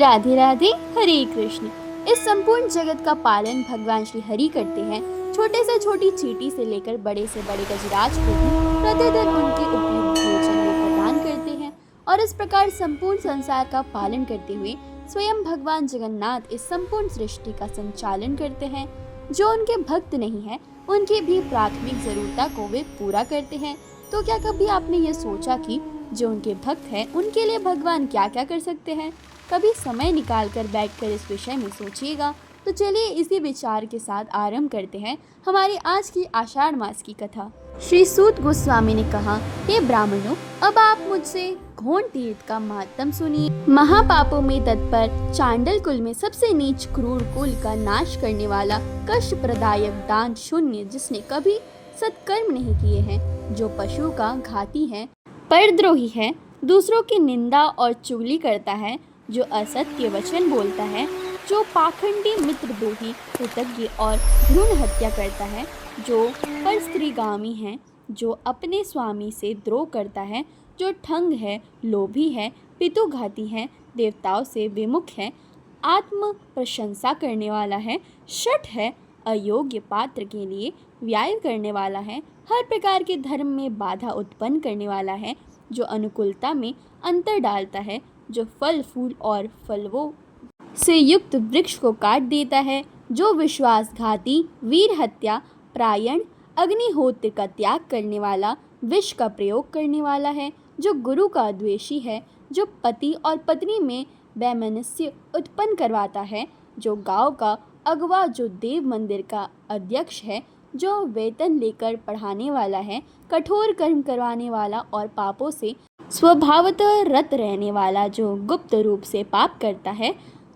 राधे राधे, हरे कृष्ण। इस संपूर्ण जगत का पालन भगवान श्री हरि करते हैं। छोटे से छोटी चींटी से लेकर बड़े से बड़े गजराज को भी प्रतिदिन उनके उपयुक्त भोजन वो प्रदान करते हैं और इस प्रकार संपूर्ण संसार का पालन करते हुए स्वयं भगवान जगन्नाथ इस संपूर्ण सृष्टि का संचालन करते हैं। जो उनके भक्त नहीं है उनकी भी प्राथमिक जरूरता को वे पूरा करते हैं। तो क्या कभी आपने ये सोचा कि जो उनके भक्त हैं उनके लिए भगवान क्या क्या कर सकते हैं? कभी समय निकालकर बैठकर इस विषय में सोचिएगा। तो चलिए इसी विचार के साथ आरंभ करते हैं हमारी आज की आषाढ़ मास की कथा। श्री सूत गोस्वामी ने कहा, हे ब्राह्मणों, अब आप मुझसे घोण तीर्थ का महत्तम सुनिए। महापापों में तत्पर चांडल कुल में सबसे नीच क्रूर कुल का नाश करने वाला कष्ट प्रदायक दान शून्य, जिसने कभी सत्कर्म नहीं किए हैं, जो पशु का घाती है, परद्रोही है, दूसरों की निंदा और चुगली करता है, जो असत्य वचन बोलता है, जो पाखंडी मित्रद्रोही, कृतज्ञ और भ्रूण हत्या करता है, जो परस्त्रीगामी है, जो अपने स्वामी से द्रोह करता है, जो ठंग है, लोभी है, पितुघाती है, देवताओं से विमुख है, आत्म प्रशंसा करने वाला है, शठ है, अयोग्य पात्र के लिए व्याय करने वाला है, हर प्रकार के धर्म में बाधा उत्पन्न करने वाला है, जो अनुकूलता में अंतर डालता है, जो फल फूल और फलवों से युक्त वृक्ष को काट देता है, जो विश्वासघाती, वीर हत्या प्रायण, अग्निहोत्र का त्याग करने वाला, विष का प्रयोग करने वाला है, जो गुरु का द्वेषी है, जो पति और पत्नी में वैमनस्य उत्पन्न करवाता है, जो गांव का अगवा, जो देव मंदिर का अध्यक्ष है, जो वेतन लेकर पढ़ाने वाला है, कठोर कर्म करवाने वाला और पापों से स्वभावतः रत रहने वाला, जो गुप्त रूप से पाप करता है,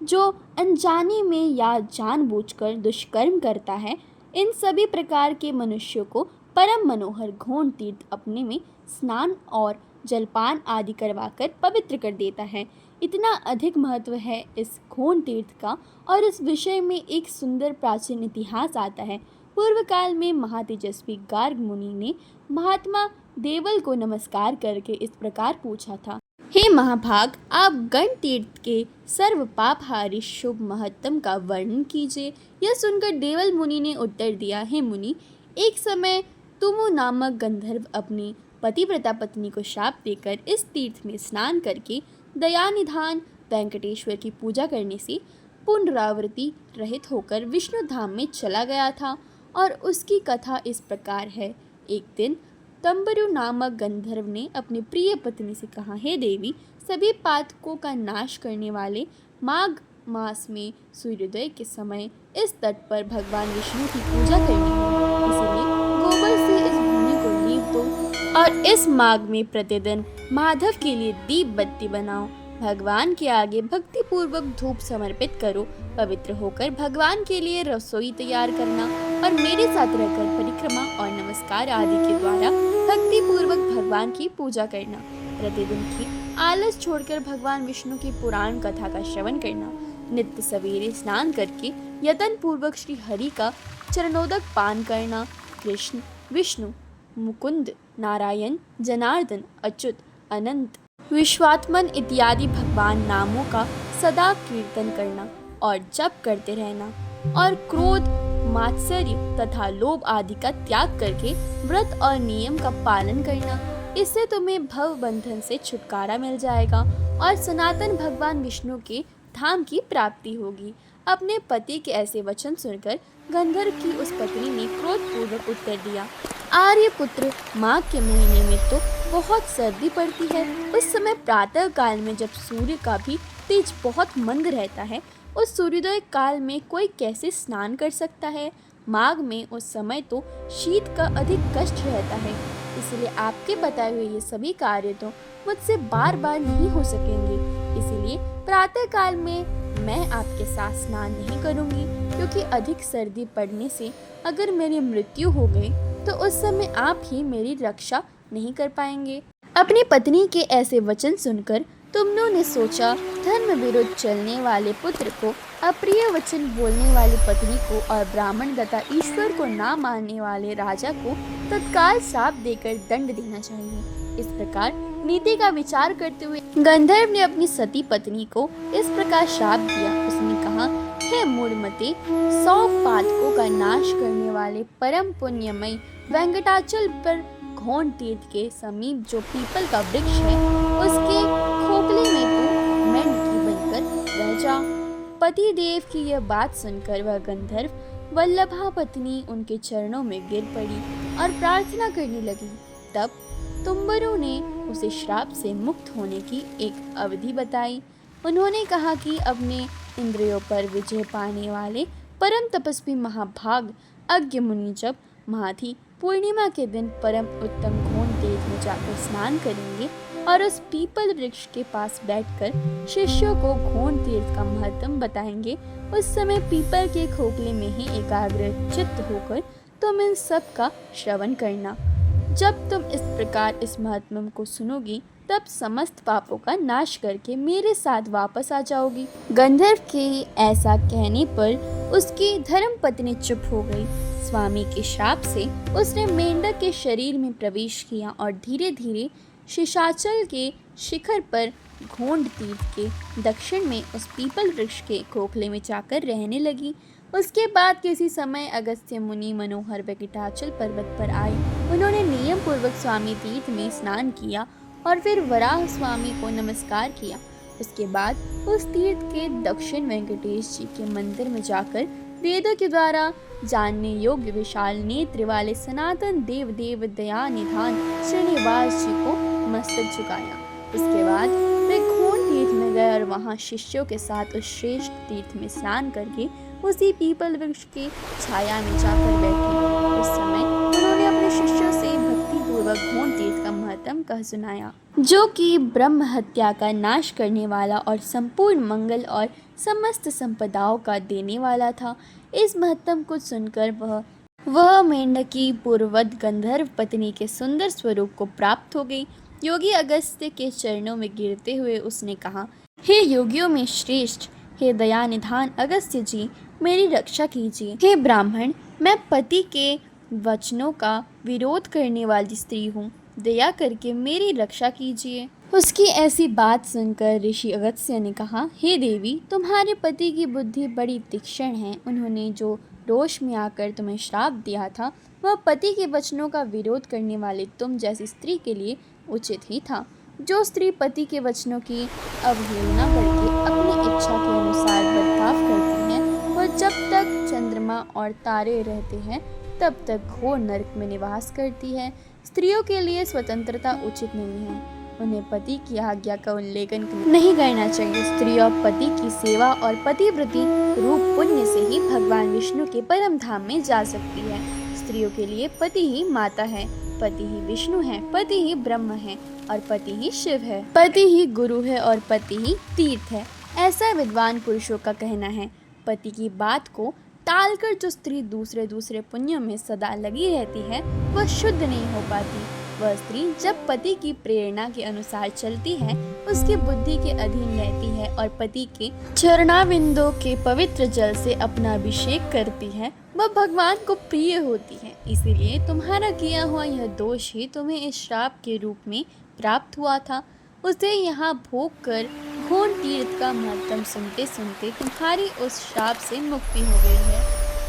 जो अनजाने में या जानबूझकर दुष्कर्म करता है, इन सभी प्रकार के मनुष्यों को परम मनोहर घोण तीर्थ अपने में स्नान और जलपान आदि करवाकर पवित्र कर देता है। इतना अधिक महत्व है इस घोण तीर्थ का और इस विषय में एक सुंदर प्राचीन इतिहास आता है। पूर्व काल में महातेजस्वी गार्ग मुनि ने महात्मा देवल को नमस्कार करके इस प्रकार पूछा था, हे महाभाग, आप गण तीर्थ के सर्व पापहारी शुभ महत्तम का वर्णन कीजिए। यह सुनकर देवल मुनि ने उत्तर दिया, हे मुनि, एक समय तुमु नामक गंधर्व अपनी पतिव्रता पत्नी को शाप देकर इस तीर्थ में स्नान करके दयानिधान वेंकटेश्वर की पूजा करने से पुनरावृत्ति रहित होकर विष्णु धाम में चला गया था। और उसकी कथा इस प्रकार है। एक दिन तंबरु नामक गंधर्व ने अपनी प्रिय पत्नी से कहा, हे देवी, सभी पातकों का नाश करने वाले माघ मास में सूर्योदय के समय इस तट पर भगवान विष्णु की पूजा करनी है, इसलिए गोबर से इस भूमि को लीप दो और इस माघ में प्रतिदिन माधव के लिए दीप बत्ती बनाओ। भगवान के आगे भक्ति पूर्वक धूप समर्पित करो, पवित्र होकर भगवान के लिए रसोई तैयार करना और मेरे साथ रहकर परिक्रमा और नमस्कार आदि के द्वारा भक्ति पूर्वक भगवान की पूजा करना। प्रतिदिन की आलस छोड़कर भगवान विष्णु की पुराण कथा का श्रवण करना। नित्य सवेरे स्नान करके यतन पूर्वक श्री हरि का चरणोदक पान करना। कृष्ण, विष्णु, मुकुंद, नारायण, जनार्दन, अच्युत, अनंत, विश्वात्मन इत्यादि भगवान नामों का सदा कीर्तन करना और जप करते रहना और क्रोध, मात्सर्य तथा लोभ आदि का त्याग करके व्रत और नियम का पालन करना। इससे तुम्हें भव बंधन से छुटकारा मिल जाएगा और सनातन भगवान विष्णु के धाम की प्राप्ति होगी। अपने पति के ऐसे वचन सुनकर गंधर्व की उस पत्नी ने क्रोधपूर्वक उत्तर दिया, आर्यपुत्र, माघ के महीने में तो बहुत सर्दी पड़ती है। उस समय प्रातः काल में जब सूर्य का भी तेज बहुत मंद रहता है, उस सूर्योदय काल में कोई कैसे स्नान कर सकता है? माघ में उस समय तो शीत का अधिक कष्ट रहता है, इसलिए आपके बताए हुए ये सभी कार्य तो मुझसे बार बार नहीं हो सकेंगे। इसलिए प्रातः काल में मैं आपके साथ स्नान नहीं करूंगी, क्योंकि अधिक सर्दी पड़ने से अगर मेरी मृत्यु हो गई तो उस समय आप ही मेरी रक्षा नहीं कर पाएंगे। अपनी पत्नी के ऐसे वचन सुनकर तुमनों ने सोचा, धर्म विरुद्ध चलने वाले पुत्र को, अप्रिय वचन बोलने वाली पत्नी को और ब्राह्मण तथा ईश्वर को ना मानने वाले राजा को तत्काल श्राप देकर दंड देना चाहिए। इस प्रकार नीति का विचार करते हुए गंधर्व ने अपनी सती पत्नी को इस प्रकार श्राप दिया। उसने कहा, हे मूढ़मते, 100 पातकों का नाश करने वाले परम पुण्यमय वेंकटाचल पर घोण तीर्थ के समीप जो पीपल का वृक्ष है, उसके खोपले में तू मेंढकी बनकर रह जा। पति देव की यह बात सुनकर वह गंधर्व वल्लभा पत्नी उनके चरणों में गिर पड़ी और प्रार्थना करने लगी। तब तुम्बरु ने उसे श्राप से मुक्त होने की एक अवधि बताई। उन्होंने कहा कि अपने इंद्रियों पर विजय पाने वाले परम तपस्वी महाभाग अज्ञ मुनि जब माघी पूर्णिमा के दिन परम उत्तम घोण तीर्थ में जाकर स्नान करेंगे और उस पीपल वृक्ष के पास बैठकर शिष्यों को घोण तीर्थ का महत्व बताएंगे, उस समय पीपल के खोखले में ही एकाग्र चित्त होकर तुम इन सब का श्रवण करना। जब तुम इस प्रकार इस महात्म्य को सुनोगी, तब समस्त पापों का नाश करके मेरे साथ वापस आ जाओगी। गंधर्व के ऐसा कहने पर उसकी धर्म पत्नी चुप हो गई। स्वामी के श्राप से उसने मेंढक के शरीर में प्रवेश किया और धीरे धीरे शेषाचल के शिखर पर घोंड तीर्थ के दक्षिण में उस पीपल वृक्ष के खोखले में जाकर रहने लगी। उसके बाद किसी समय अगस्त्य मुनि मनोहर वेंकटाचल पर्वत पर आए। उन्होंने नियम पूर्वक स्वामी तीर्थ में स्नान किया और फिर वराह स्वामी को नमस्कार किया। उसके बाद उस तीर्थ के दक्षिण वेंकटेश जी के मंदिर में जाकर वेदों के द्वारा जानने योग्य विशाल नेत्र वाले सनातन देव देव दया निधान श्रीनिवास जी को मस्तक झुकाया। उसके बाद वे घोण तीर्थ में गए और वहां शिष्यों के साथ उस श्रेष्ठ तीर्थ में स्नान करके उसी पीपल वृक्ष की छाया में जाकर बैठे। उस समय उन्होंने अपने शिष्यों से भक्ति पूर्वक घोण तीर्थ का महत्व कह सुनाया, जो कि ब्रह्म हत्या का नाश करने वाला और संपूर्ण मंगल और समस्त संपदाओं का देने वाला था। इस महत्व को सुनकर वह मेंढकी पूर्ववत गंधर्व पत्नी के सुंदर स्वरूप को प्राप्त हो गई। योगी अगस्त्य के चरणों में गिरते हुए उसने कहा, हे योगियों में श्रेष्ठ, हे दया निधान अगस्त्य जी, मेरी रक्षा कीजिए। हे ब्राह्मण, मैं पति के वचनों का विरोध करने वाली स्त्री हूँ, दया करके मेरी रक्षा कीजिए। उसकी ऐसी बात सुनकर ऋषि अगस्त्य ने कहा, हे देवी, तुम्हारे पति की बुद्धि बड़ी तीक्ष्ण है। उन्होंने जो रोष में आकर तुम्हें श्राप दिया था, वह पति के वचनों का विरोध करने वाले तुम जैसी स्त्री के लिए उचित ही था। जो स्त्री पति के वचनों की अवहेलना करके अपनी इच्छा के अनुसार बर्ताव करती है, वह जब तक चंद्रमा और तारे रहते हैं तब तक घोर नरक में निवास करती है। स्त्रियों के लिए स्वतंत्रता उचित नहीं है। उन्हें पति की आज्ञा का उल्लंघन नहीं करना चाहिए। स्त्रियों पति की सेवा और पतिव्रति रूप पुण्य से ही भगवान विष्णु के परम धाम में जा सकती है। स्त्रियों के लिए पति ही माता है, पति ही विष्णु है, पति ही ब्रह्म है और पति ही शिव है, पति ही गुरु है और पति ही तीर्थ है। ऐसा विद्वान पुरुषों का कहना है। पति की बात को टालकर जो स्त्री दूसरे पुण्यों में सदा लगी रहती है, वह शुद्ध नहीं हो पाती। वह स्त्री जब पति की प्रेरणा के अनुसार चलती है, उसकी बुद्धि के अधीन रहती है और पति के चरणाविंदों के पवित्र जल से अपना अभिषेक करती है, वह भगवान को प्रिय होती है। इसीलिए तुम्हारा किया हुआ यह दोष ही तुम्हें इस श्राप के रूप में प्राप्त हुआ था। उसे यहाँ भोग कर घोण तीर्थ का महत्व सुनते सुनते तुम्हारी उस श्राप से मुक्ति हो गई है।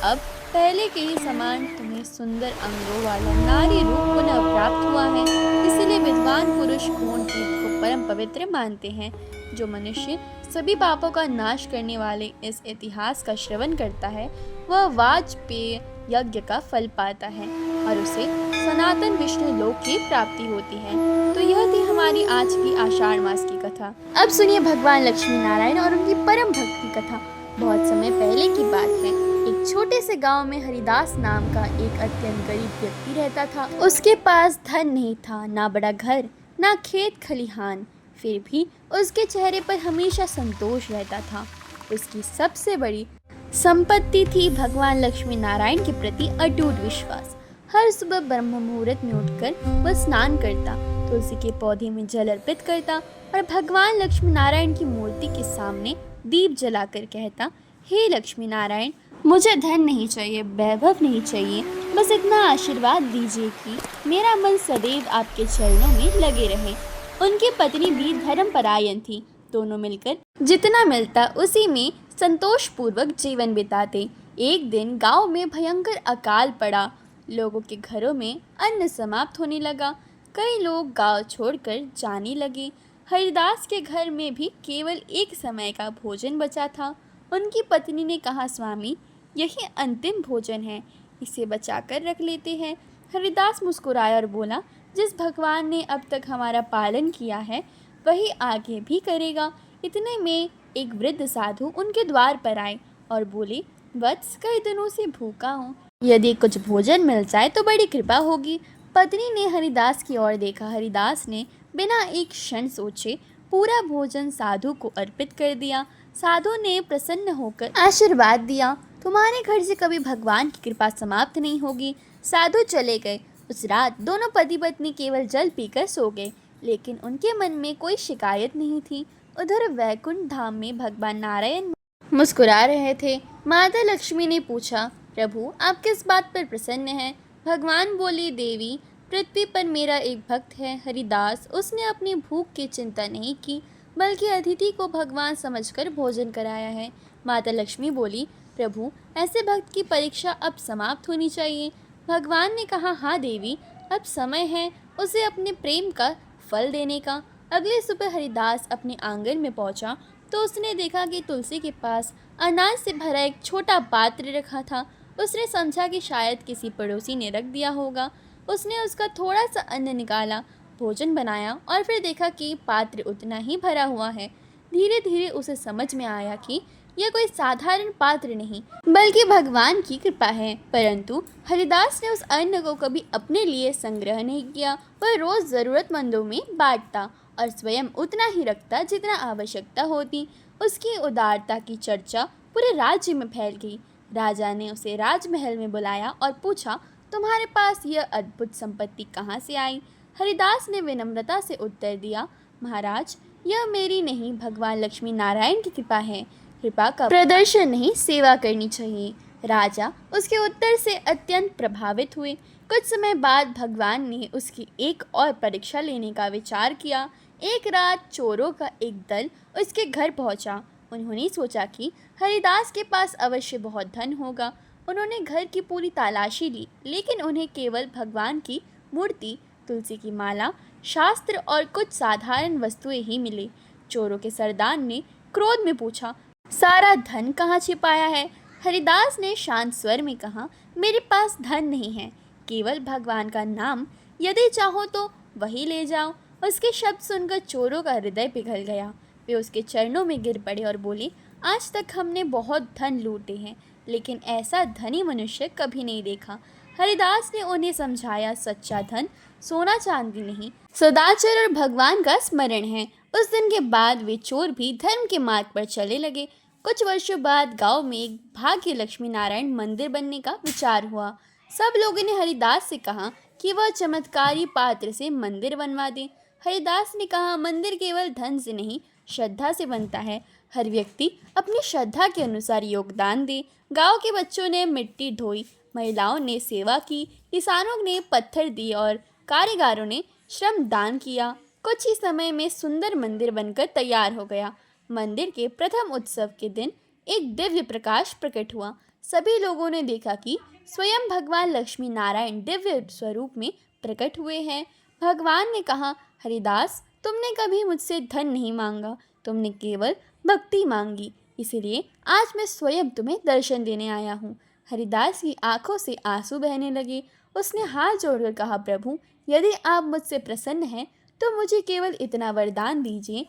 अब पहले के ही समान तुम्हें सुंदर अंगों वाला नारी रूप पुनः प्राप्त हुआ है। इसीलिए विद्वान पुरुष घोण तीर्थ को परम पवित्र मानते हैं। जो मनुष्य सभी पापों का नाश करने वाले इस इतिहास का श्रवण करता है, वह वाजपेय यज्ञ का फल पाता है और उसे सनातन विष्णु लोक की प्राप्ति होती है। तो यह थी हमारी आज की आषाढ़ मास की कथा। अब सुनिए भगवान लक्ष्मी नारायण और उनकी परम भक्ति कथा। बहुत समय पहले की बात है। एक छोटे से गांव में हरिदास नाम का एक अत्यंत गरीब व्यक्ति रहता था। उसके पास धन नहीं था, ना बड़ा घर, ना खेत खलिहान। फिर भी उसके चेहरे पर हमेशा संतोष रहता था। उसकी सबसे बड़ी संपत्ति थी भगवान लक्ष्मी नारायण के प्रति अटूट विश्वास। हर सुबह ब्रह्म मुहूर्त में उठकर वह स्नान करता, तुलसी के पौधे में जल अर्पित करता और भगवान लक्ष्मी नारायण की मूर्ति के सामने दीप जलाकर कहता, हे लक्ष्मी नारायण, मुझे धन नहीं चाहिए, वैभव नहीं चाहिए, बस इतना आशीर्वाद दीजिए कि मेरा मन सदैव आपके चरणों में लगे रहे। उनकी पत्नी भी धर्मपरायण थी। दोनों मिलकर जितना मिलता उसी में संतोषपूर्वक जीवन बिताते। एक दिन गांव में भयंकर अकाल पड़ा। लोगों के घरों में अन्न समाप्त होने लगा। कई लोग गांव छोड़कर जाने लगे। हरिदास के घर में भी केवल एक समय का भोजन बचा था। उनकी पत्नी ने कहा, स्वामी, यही अंतिम भोजन है, इसे बचाकर रख लेते हैं। हरिदास मुस्कुराया और बोला, जिस भगवान ने अब तक हमारा पालन किया है वही आगे भी करेगा। इतने में एक वृद्ध साधु उनके द्वार पर आए और बोले, वत्स, कई दिनों से भूखा हूँ, यदि कुछ भोजन मिल जाए तो बड़ी कृपा होगी। पत्नी ने हरिदास की ओर देखा। हरिदास ने बिना एक क्षण सोचे पूरा भोजन साधु को अर्पित कर दिया। साधु ने प्रसन्न होकर आशीर्वाद दिया, तुम्हारे घर से कभी भगवान की कृपा समाप्त नहीं होगी। साधु चले गए। उस रात दोनों पति पत्नी केवल जल पीकर सो गए, लेकिन उनके मन में कोई शिकायत नहीं थी। उधर वैकुंठ धाम में भगवान नारायण मुस्कुरा रहे थे। माता लक्ष्मी ने पूछा, प्रभु, आप किस बात पर प्रसन्न हैं? भगवान बोले, देवी, पृथ्वी पर मेरा एक भक्त है, हरिदास। उसने अपनी भूख की चिंता नहीं की, बल्कि अतिथि को भगवान समझकर भोजन कराया है। माता लक्ष्मी बोली, प्रभु, ऐसे भक्त की परीक्षा अब समाप्त होनी चाहिए। भगवान ने कहा, हाँ देवी, अब समय है उसे अपने प्रेम का फल देने का। अगले सुबह हरिदास अपने आंगन में पहुंचा तो उसने देखा कि तुलसी के पास अनाज से भरा एक छोटा पात्र रखा था। उसने समझा कि शायद किसी पड़ोसी ने रख दिया होगा। उसने उसका थोड़ा सा अन्न निकाला, भोजन बनाया और फिर देखा कि पात्र उतना ही भरा हुआ है। धीरे धीरे उसे समझ में आया कि यह कोई साधारण पात्र नहीं, बल्कि भगवान की कृपा है। परंतु हरिदास ने उस अन्न को कभी अपने लिए संग्रह नहीं किया। वह रोज जरूरतमंदों में बांटता और स्वयं उतना ही रखता जितना आवश्यकता होती। उसकी उदारता की चर्चा पूरे राज्य में फैल गई। राजा ने उसे राजमहल में बुलाया और पूछा, तुम्हारे पास यह अद्भुत संपत्ति कहाँ से आई? हरिदास ने विनम्रता से उत्तर दिया, महाराज, यह मेरी नहीं, भगवान लक्ष्मी नारायण की कृपा है। कृपा का प्रदर्शन नहीं, सेवा करनी चाहिए। राजा उसके उत्तर से अत्यंत प्रभावित हुए। कुछ समय बाद भगवान ने उसकी एक और परीक्षा लेने का विचार किया। एक रात चोरों का एक दल उसके घर पहुंचा। उन्होंने सोचा कि हरिदास के पास अवश्य बहुत धन होगा। उन्होंने घर की पूरी तलाशी ली, लेकिन उन्हें केवल भगवान की मूर्ति, तुलसी की माला, शास्त्र और कुछ साधारण वस्तुएं ही मिली। चोरों के सरदार ने क्रोध में पूछा, सारा धन कहाँ छिपाया है? हरिदास ने शांत स्वर में कहा, मेरे पास धन नहीं है, केवल भगवान का नाम, यदि चाहो तो वही ले जाओ। उसके शब्द सुनकर चोरों का हृदय पिघल गया। वे उसके चरणों में गिर पड़े और बोले, आज तक हमने बहुत धन लूटे हैं, लेकिन ऐसा धनी मनुष्य कभी नहीं देखा। हरिदास ने उन्हें समझाया, सच्चा धन सोना चांदी नहीं, सदाचार और भगवान का स्मरण है। उस दिन के बाद वे चोर भी धर्म के मार्ग पर चले लगे। कुछ वर्षों बाद गांव में एक भाग्य लक्ष्मी नारायण मंदिर बनने का विचार हुआ। सब लोगों ने हरिदास से कहा कि वह चमत्कारी पात्र से मंदिर बनवा दे। हरिदास ने कहा, मंदिर केवल धन से नहीं, श्रद्धा से बनता है। हर व्यक्ति अपनी श्रद्धा के अनुसार योगदान दे। गांव के बच्चों ने मिट्टी ढोई, महिलाओं ने सेवा की, किसानों ने पत्थर दिए और कारीगरों ने श्रम दान किया। कुछ ही समय में सुंदर मंदिर बनकर तैयार हो गया। मंदिर के प्रथम उत्सव के दिन एक दिव्य प्रकाश प्रकट हुआ। सभी लोगों ने देखा कि स्वयं भगवान लक्ष्मी नारायण दिव्य स्वरूप में प्रकट हुए हैं। भगवान ने कहा, हरिदास, तुमने कभी मुझसे धन नहीं मांगा, तुमने केवल भक्ति मांगी, इसलिए आज मैं स्वयं तुम्हें दर्शन देने आया हूँ। हरिदास की आंखों से आंसू बहने लगे। उसने हाथ जोड़कर कहा, प्रभु, यदि आप मुझसे प्रसन्न हैं तो मुझे केवल इतना वरदान दीजिए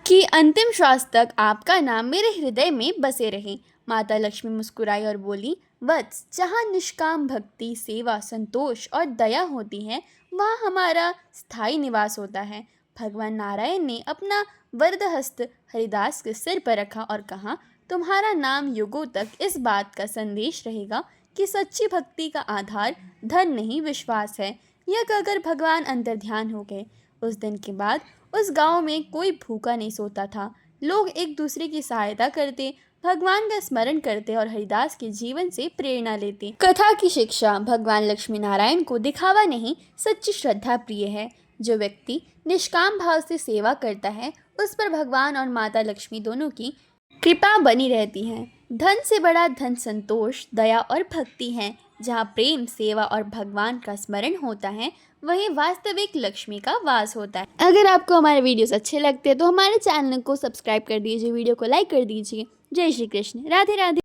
कि अंतिम श्वास तक आपका नाम मेरे हृदय में बसे रहे। माता लक्ष्मी मुस्कुराई और बोली, वत्स, जहाँ निष्काम भक्ति, सेवा, संतोष और दया होती है, वहाँ हमारा स्थायी निवास होता है। भगवान नारायण ने अपना वरद हस्त हरिदास के सिर पर रखा और कहा, तुम्हारा नाम युगों तक इस बात का संदेश रहेगा कि सच्ची भक्ति का आधार धन नहीं, विश्वास है। यह कहकर भगवान अंतर्ध्यान हो गए। उस दिन के बाद उस गांव में कोई भूखा नहीं सोता था। लोग एक दूसरे की सहायता करते, भगवान का स्मरण करते और हरिदास के जीवन से प्रेरणा लेते। कथा की शिक्षा, भगवान लक्ष्मी नारायण को दिखावा नहीं, सच्ची श्रद्धा प्रिय है। जो व्यक्ति निष्काम भाव से सेवा करता है, उस पर भगवान और माता लक्ष्मी दोनों की कृपा बनी रहती है। धन से बड़ा धन संतोष, दया और भक्ति है। जहाँ प्रेम, सेवा और भगवान का स्मरण होता है, वहीं वास्तविक लक्ष्मी का वास होता है। अगर आपको हमारे वीडियोस अच्छे लगते हैं तो हमारे चैनल को सब्सक्राइब कर दीजिए, वीडियो को लाइक कर दीजिए। जय श्री कृष्ण, राधे राधे।